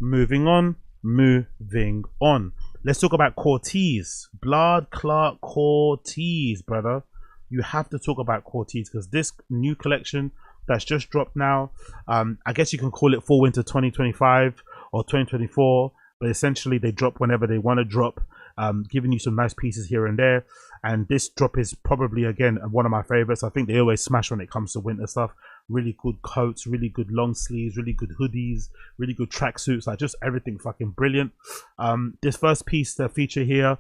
moving on. Let's talk about Corteiz. Blood Clark Corteiz, brother. You have to talk about Corteiz because this new collection that's just dropped now, I guess you can call it fall winter 2025 or 2024, but essentially they drop whenever they want to drop, giving you some nice pieces here and there. And this drop is probably, again, one of my favorites. I think they always smash when it comes to winter stuff. Really good coats, really good long sleeves, really good hoodies, really good tracksuits, like just everything fucking brilliant. This first piece to feature here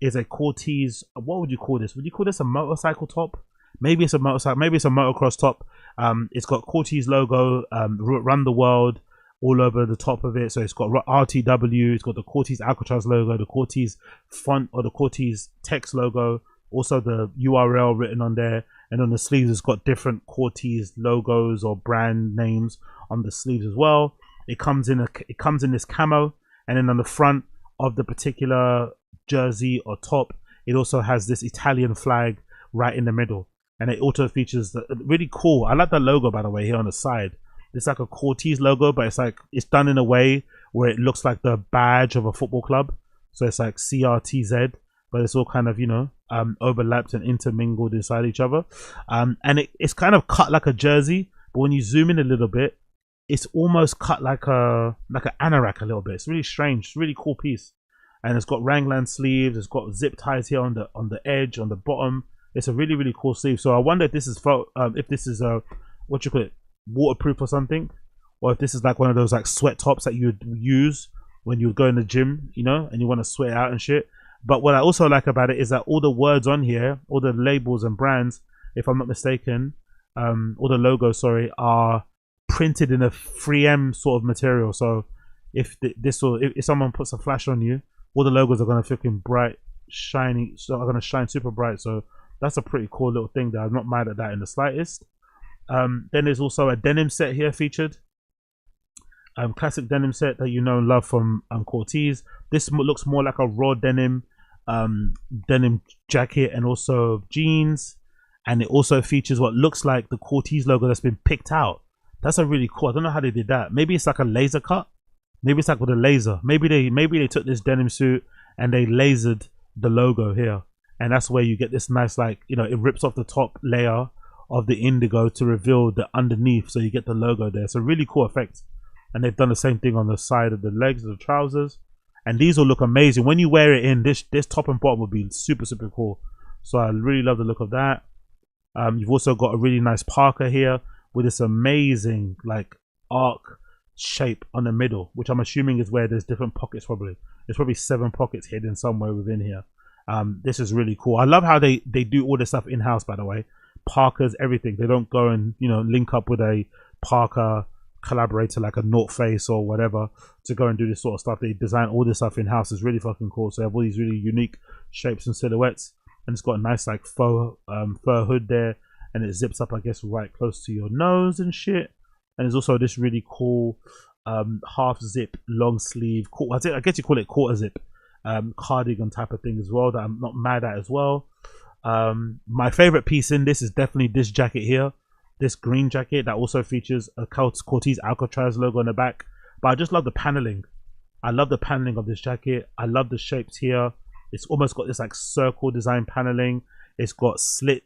is a Corteiz. What would you call this? Would you call this a motorcycle top? Maybe it's a motorcycle, maybe it's a motocross top. It's got Corteiz logo, run the world, all over the top of it. So it's got RTW, it's got the Corteiz Alcatraz logo, the Corteiz font or the Corteiz text logo, also the URL written on there, and on the sleeves it's got different Corteiz logos or brand names on the sleeves as well. It comes in this camo, and then on the front of the particular jersey or top, it also has this Italian flag right in the middle, and it also features the really cool, I like the logo by the way here on the side. It's like a Corteiz logo, but it's done in a way where it looks like the badge of a football club. So it's like CRTZ, but it's all kind of, you know, overlapped and intermingled inside each other. And it's kind of cut like a jersey, but when you zoom in a little bit, it's almost cut like an anorak a little bit. It's really strange. It's a really cool piece. And it's got raglan sleeves. It's got zip ties here on the edge, on the bottom. It's a really, really cool sleeve. So I wonder if this is what you call it, waterproof or something, or if this is like one of those like sweat tops that you would use when you would go in the gym, you know, and you want to sweat out and shit. But what I also like about it is that all the words on here, all the labels and brands, if I'm not mistaken, all the logos, sorry, are printed in a 3M sort of material. So if someone puts a flash on you, all the logos are gonna fucking bright, shiny, so are gonna shine super bright. So that's a pretty cool little thing that I'm not mad at that in the slightest. Then there's also a denim set here featured, classic denim set that you know and love from Corteiz. This looks more like a raw denim jacket and also jeans, and it also features what looks like the Corteiz logo that's been picked out. That's a really cool, I don't know how they did that. Maybe it's like a laser cut, maybe it's like with a laser, maybe they took this denim suit and they lasered the logo here, and that's where you get this nice, like, you know, it rips off the top layer of the indigo to reveal the underneath, so you get the logo there. So really cool effect. And they've done the same thing on the side of the legs of the trousers, and these will look amazing when you wear it in. This top and bottom will be super cool. So I really love the look of that. You've also got a really nice parka here with this amazing like arc shape on the middle, which I'm assuming is where there's different pockets. There's probably 7 pockets hidden somewhere within here. This is really cool. I love how they do all this stuff in-house, by the way. Parkers, everything. They don't go and, you know, link up with a Parker collaborator like a North Face or whatever to go and do this sort of stuff. They design all this stuff in-house. It's really fucking cool. So they have all these really unique shapes and silhouettes, and it's got a nice like fur hood there, and it zips up, I guess, right close to your nose and shit. And there's also this really cool half zip long sleeve, I guess you call it quarter zip cardigan type of thing as well, that I'm not mad at as well. My favorite piece in this is definitely this jacket here, this green jacket that also features a Corteiz Alcatraz logo on the back. But I just love the paneling. I love the paneling of this jacket. I love the shapes here. It's almost got this like circle design paneling. It's got slit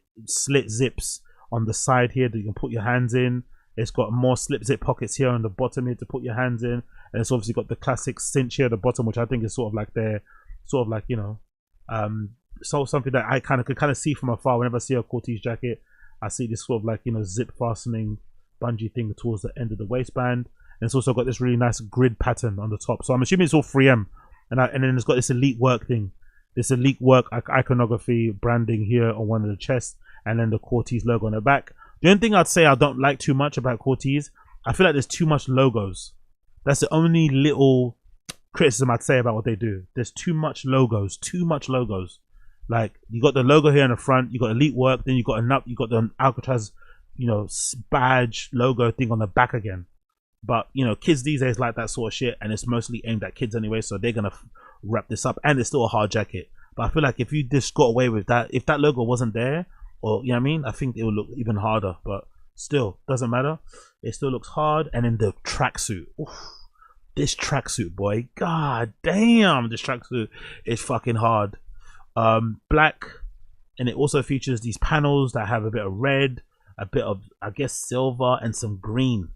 zips on the side here that you can put your hands in. It's got more slip zip pockets here on the bottom here to put your hands in, and it's obviously got the classic cinch here at the bottom, which I think is sort of like you know, so something that I could kind of see from afar. Whenever I see a Corteiz jacket, I see this sort of like, you know, zip fastening bungee thing towards the end of the waistband, and it's also got this really nice grid pattern on the top. So I'm assuming it's all 3M, and then it's got this elite work thing, this elite work iconography branding here on one of the chests, and then the Corteiz logo on the back. The only thing I'd say I don't like too much about Corteiz, I feel like there's too much logos. That's the only little criticism I'd say about what they do. There's too much logos. Like, you got the logo here in the front, you got elite work, then you got the Alcatraz, you know, badge logo thing on the back again. But, you know, kids these days like that sort of shit, and it's mostly aimed at kids anyway, so they're gonna wrap this up, and it's still a hard jacket. But I feel like if you just got away with that, if that logo wasn't there, or, you know what I mean, I think it would look even harder. But still, doesn't matter, it still looks hard. And then the tracksuit, This tracksuit, boy, god damn, this tracksuit is fucking hard. Black, and it also features these panels that have a bit of red, a bit of, I guess, silver, and some green.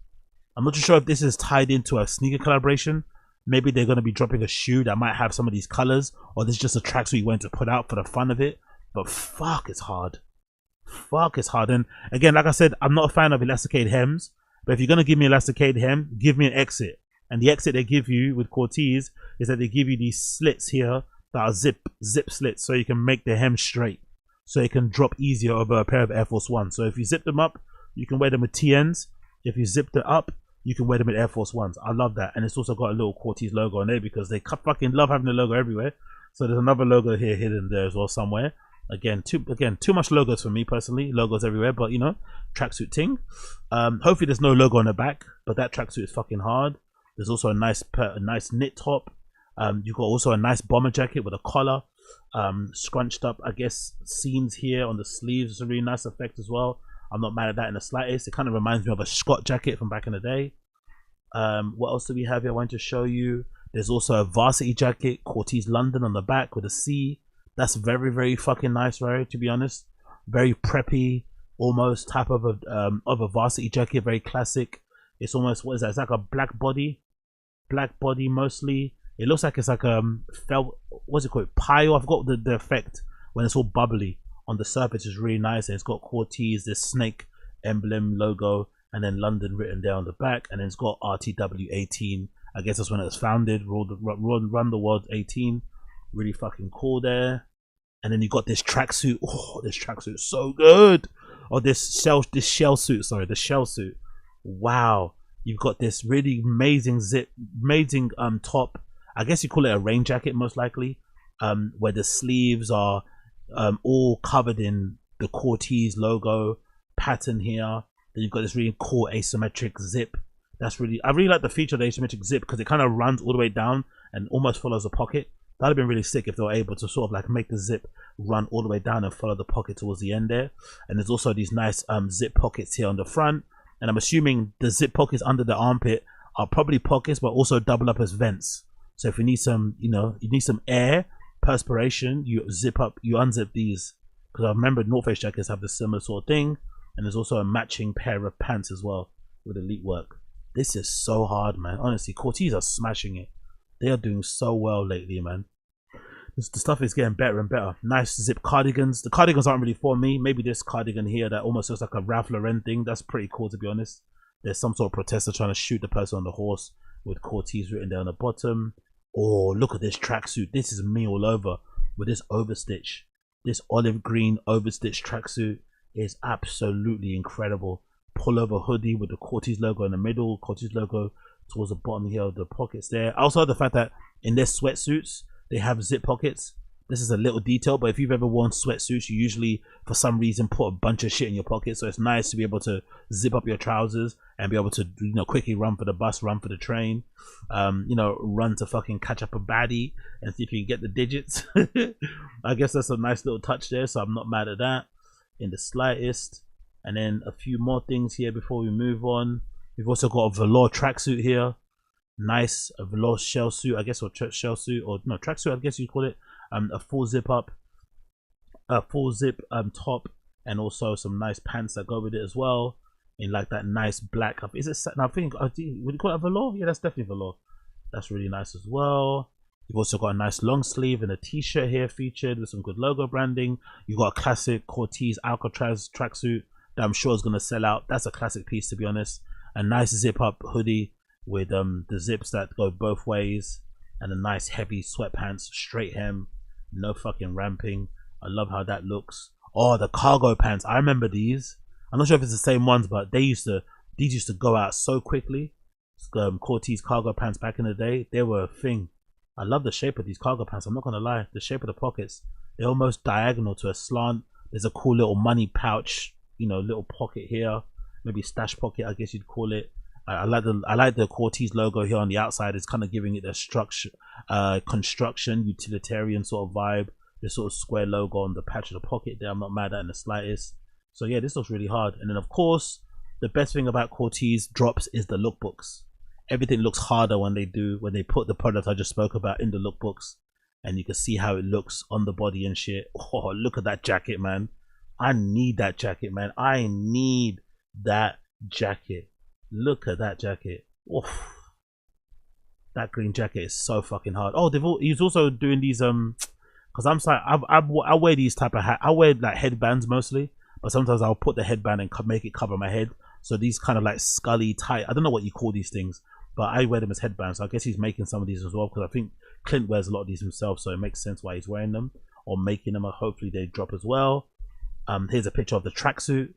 I'm not too sure if this is tied into a sneaker collaboration. Maybe they're going to be dropping a shoe that might have some of these colors, or this is just a tracksuit you went to put out for the fun of it. But fuck, it's hard. Fuck, it's hard. And again, like I said, I'm not a fan of elasticated hems, but if you're going to give me elasticated hem, give me an exit. And the exit they give you with Corteiz is that they give you these slits here that are zip slits, so you can make the hem straight, so it can drop easier over a pair of Air Force One. So if you zip them up, you can wear them with TNs. If you zip it up, you can wear them with Air Force Ones. I love that. And it's also got a little Corteiz logo on there because they fucking love having the logo everywhere. So there's another logo here hidden there as well somewhere. Again, too much logos for me personally. Logos everywhere, but you know, tracksuit ting. Hopefully there's no logo on the back, but that tracksuit is fucking hard. There's also a nice knit top. You got also a nice bomber jacket with a collar, scrunched up, I guess, seams here on the sleeves. It's a really nice effect as well. I'm not mad at that in the slightest. It kind of reminds me of a Scott jacket from back in the day. What else do we have here I want to show you? There's also a varsity jacket, Corteiz London on the back with a C. That's very, very fucking nice, right? To be honest, very preppy, almost type of a varsity jacket, very classic. It's almost, what is that? It's like a black body mostly. It looks like it's like felt, what's it called, pile. I've got the effect when it's all bubbly on the surface is really nice, and it's got Corteiz, this snake emblem logo, and then London written there on the back, and then it's got RTW 18. I guess that's when it was founded. Run the World 18. Really fucking cool there. And then you got this tracksuit. Oh, this tracksuit is so good. Oh, this shell suit. Sorry, the shell suit. Wow. You've got this really amazing top. I guess you call it a rain jacket most likely. Where the sleeves are all covered in the Corteiz logo pattern here. Then you've got this really cool asymmetric zip. I really like the feature of the asymmetric zip because it kind of runs all the way down and almost follows a pocket. That'd have been really sick if they were able to sort of like make the zip run all the way down and follow the pocket towards the end there. And there's also these nice zip pockets here on the front. And I'm assuming the zip pockets under the armpit are probably pockets, but also double up as vents. So if you need some, you need some air, perspiration, you unzip these. Because I remember North Face jackets have the similar sort of thing. And there's also a matching pair of pants as well with elite work. This is so hard, man. Honestly, Corteiz are smashing it. They are doing so well lately, man. The stuff is getting better and better. Nice zip cardigans. The cardigans aren't really for me. Maybe this cardigan here that almost looks like a Ralph Lauren thing. That's pretty cool, to be honest. There's some sort of protester trying to shoot the person on the horse with Corteiz written down the bottom. Oh, look at this tracksuit. This is me all over with this overstitch. This olive green overstitch tracksuit is absolutely incredible. Pullover hoodie with the Corteiz logo in the middle, Corteiz logo towards the bottom here of the pockets there. I also like the fact that in their sweatsuits they have zip pockets. This is a little detail, but if you've ever worn sweatsuits, you usually for some reason put a bunch of shit in your pocket, so it's nice to be able to zip up your trousers and be able to quickly run for the bus, run for the train, run to fucking catch up a baddie and see if you can get the digits. I guess that's a nice little touch there, so I'm not mad at that in the slightest. And then a few more things here before we move on. We've also got a velour tracksuit here. Nice, a velour shell suit, I guess, or shell suit, or no, tracksuit, I guess you call it. A full zip up, a full zip top, and also some nice pants that go with it as well. In like that nice black. Is it? I think, would you call it a velour? Yeah, that's definitely velour. That's really nice as well. You've also got a nice long sleeve and a t-shirt here featured with some good logo branding. You've got a classic Corteiz Alcatraz tracksuit that I'm sure is going to sell out. That's a classic piece, to be honest. A nice zip up hoodie with the zips that go both ways, and a nice heavy sweatpants, straight hem, no fucking ramping. I love how that looks. Oh, the cargo pants, I remember these. I'm not sure if it's the same ones, but these used to go out so quickly. Corteiz cargo pants back in the day, they were a thing. I love the shape of these cargo pants, I'm not gonna lie. The shape of the pockets, they're almost diagonal to a slant. There's a cool little money pouch, little pocket here, maybe stash pocket, I guess you'd call it. I like the Corteiz logo here on the outside. It's kind of giving it a structure, construction, utilitarian sort of vibe. This sort of square logo on the patch of the pocket there, I'm not mad at in the slightest. So yeah, this looks really hard. And then of course, the best thing about Corteiz drops is the lookbooks. everything looks harder when they put the product I just spoke about in the lookbooks, and you can see how it looks on the body and shit. Oh, look at that jacket, man. I need that jacket, man. I need that jacket. Look at that jacket. Oof. That green jacket is so fucking hard. Oh, he's also doing these because I'm sorry, I wear these type of hat. I wear like headbands mostly, but sometimes I'll put the headband and make it cover my head. So these kind of like scully tight. I don't know what you call these things, but I wear them as headbands. So I guess he's making some of these as well, because I think Clint wears a lot of these himself, so it makes sense why he's wearing them or making them. Hopefully they drop as well. Here's a picture of the tracksuit.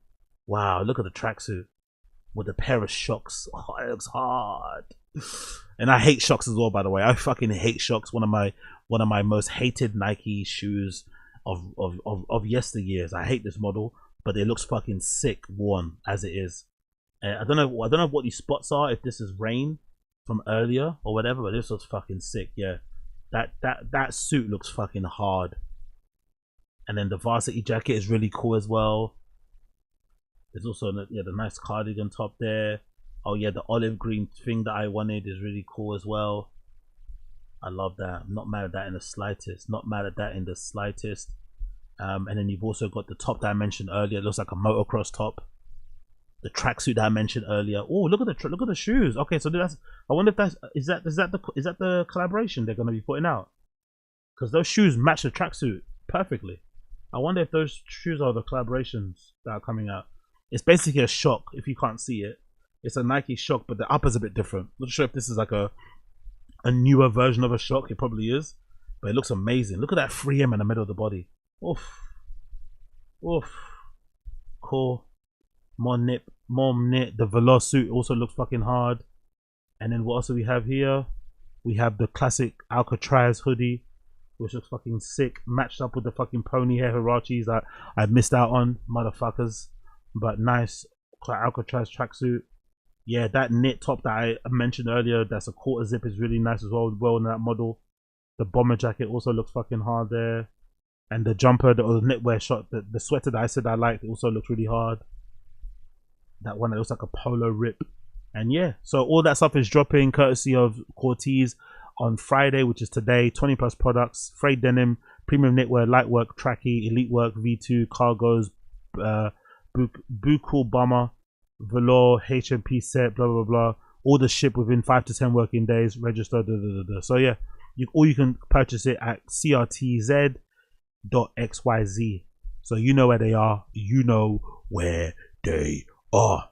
Wow, look at the tracksuit with a pair of shocks. Oh, it looks hard. And I hate shocks as well, by the way. I fucking hate shocks. One of my most hated Nike shoes of yesteryears. I hate this model, but it looks fucking sick worn as it is. I don't know what these spots are, if this is rain from earlier or whatever, but this was fucking sick. Yeah, that suit looks fucking hard. And then the varsity jacket is really cool as well. There's also the nice cardigan top there. Oh yeah, the olive green thing that I wanted is really cool as well. I love that. I'm not mad at that in the slightest. Not mad at that in the slightest. And then you've also got the top that I mentioned earlier. It looks like a motocross top. The tracksuit that I mentioned earlier. Oh, look at the shoes. Okay, so that's. I wonder if is that the collaboration they're gonna be putting out? Because those shoes match the tracksuit perfectly. I wonder if those shoes are the collaborations that are coming out. It's basically a shock if you can't see it. It's a Nike shock, but the upper's a bit different. Not sure if this is like a newer version of a shock. It probably is, but it looks amazing. Look at that 3M in the middle of the body. Oof, oof, cool. More knit. The velour suit also looks fucking hard. And then what else do we have here? We have the classic Alcatraz hoodie, which looks fucking sick, matched up with the fucking pony hair Hirachis that I missed out on, motherfuckers. But nice Alcatraz tracksuit. Yeah, that knit top that I mentioned earlier, that's a quarter zip, is really nice as well in that model. The bomber jacket also looks fucking hard there. And the jumper, or the knitwear shot, the sweater that I said I liked, it also looks really hard. That one that looks like a polo rip. And yeah, so all that stuff is dropping courtesy of Corteiz on Friday, which is today. 20 plus products, frayed denim, premium knitwear, light work, tracky, elite work, V2, cargos, buccal bomber, velour, HMP set, blah blah blah. All the ship within 5 to 10 working days. Register. So yeah, you can purchase it at crtz.xyz. So you know where they are. You know where they are.